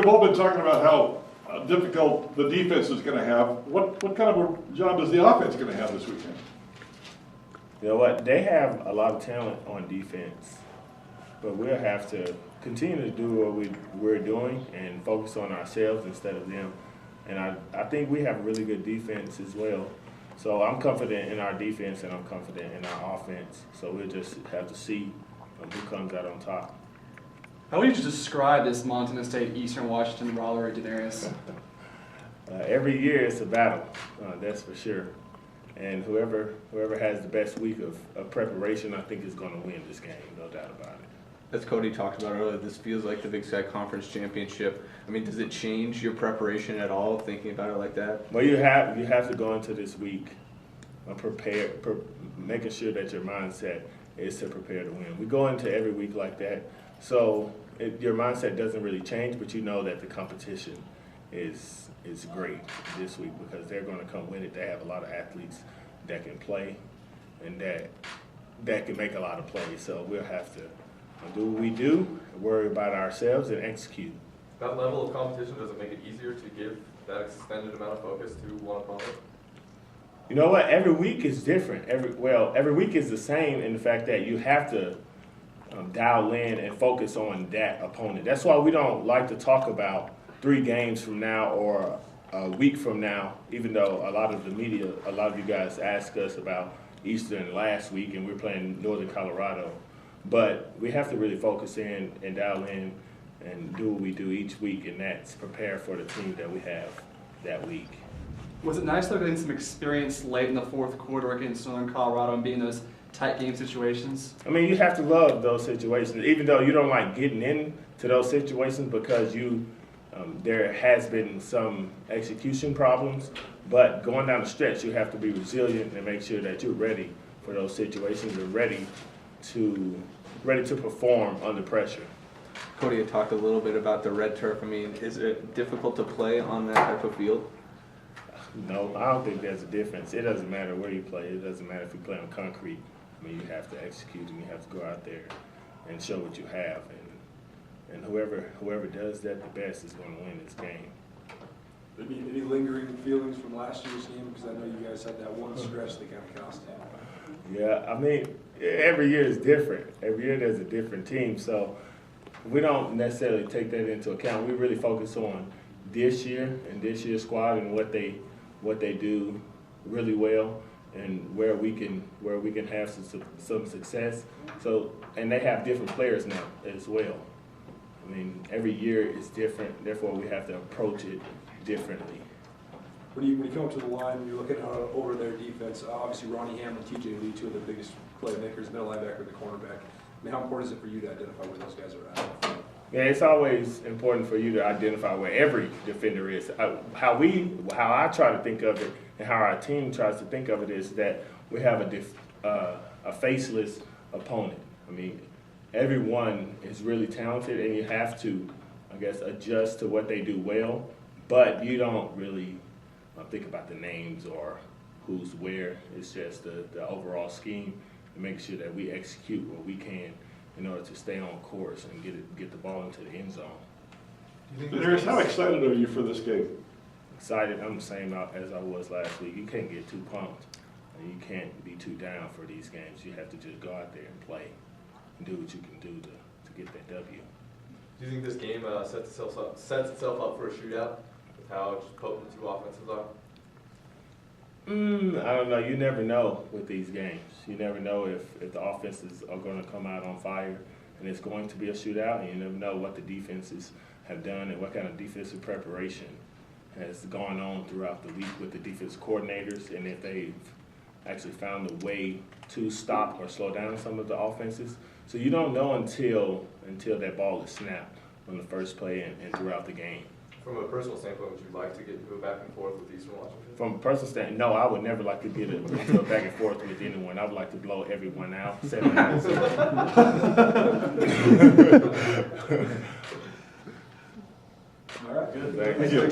we've all been talking about how difficult the defense is going to have. What kind of a job is the offense going to have this weekend? You know what? They have a lot of talent on defense, but we'll have to continue to do what we're doing and focus on ourselves instead of them. And I think we have a really good defense as well. So I'm confident in our defense and I'm confident in our offense. So we'll just have to see who comes out on top. How would you describe this Montana State Eastern Washington rivalry, DeNarius? Every year it's a battle, that's for sure. And whoever has the best week of preparation, I think is going to win this game, no doubt about it. As Cody talked about earlier, this feels like the Big Sky Conference Championship. I mean, does it change your preparation at all, thinking about it like that? Well, you have to go into this week prepared, making sure that your mindset is to prepare to win. We go into every week like that, so your mindset doesn't really change, but you know that the competition is great this week because they're going to come win it. They have a lot of athletes that can play and that can make a lot of plays. So we'll have to do what we do, worry about ourselves, and execute. That level of competition, does it make it easier to give that extended amount of focus to one opponent? You know what? Every week is different. Every week is the same in the fact that you have to dial in and focus on that opponent. That's why we don't like to talk about 3 games from now or a week from now, even though a lot of the media, a lot of you guys ask us about Eastern last week and we're playing Northern Colorado. But we have to really focus in and dial in and do what we do each week, and that's prepare for the team that we have that week. Was it nice though getting some experience late in the fourth quarter against Northern Colorado and being in those tight game situations? I mean, you have to love those situations, even though you don't like getting into those situations because there has been some execution problems. But going down the stretch, you have to be resilient and make sure that you're ready for those situations and ready to perform under pressure. Cody had talked a little bit about the red turf. I mean, is it difficult to play on that type of field? No, I don't think there's a difference. It doesn't matter where you play. It doesn't matter if you play on concrete. I mean, you have to execute and you have to go out there and show what you have. And whoever does that the best is going to win this game. Any lingering feelings from last year's game? Because I know you guys had that one stretch that kind of cost you. Yeah, I mean, every year is different. Every year there's a different team. So we don't necessarily take that into account. We really focus on this year and this year's squad and what they do really well and where we can have some success. So, and they have different players now as well. I mean, every year is different. Therefore, we have to approach it differently. When you come up to the line, you're looking over their defense. Obviously, Ronnie Ham and TJ Lee, 2 of the biggest playmakers, middle linebacker, and the cornerback. I mean, how important is it for you to identify where those guys are at? Yeah, it's always important for you to identify where every defender is. How I try to think of it, and how our team tries to think of it, is that we have a faceless opponent. I mean, everyone is really talented, and you have to, I guess, adjust to what they do well. But you don't really think about the names or who's where. It's just the overall scheme and make sure that we execute what we can in order to stay on course and get the ball into the end zone. DeNarius, how excited are you for this game? Excited. I'm the same as I was last week. You can't get too pumped. And you can't be too down for these games. You have to just go out there and play and do what you can do to get that W. Do you think this game sets itself up for a shootout with how just potent the 2 offenses are? I don't know. You never know with these games. You never know if the offenses are going to come out on fire and it's going to be a shootout, and you never know what the defenses have done and what kind of defensive preparation has gone on throughout the week with the defense coordinators, and if they've actually found a way to stop or slow down some of the offenses. So you don't know until that ball is snapped on the first play and throughout the game. From a personal standpoint, would you like to get into a back and forth with Eastern Washington? From a personal standpoint, no, I would never like to get into a back and forth with anyone. I would like to blow everyone out. 7 minutes. All right, good. Thank you.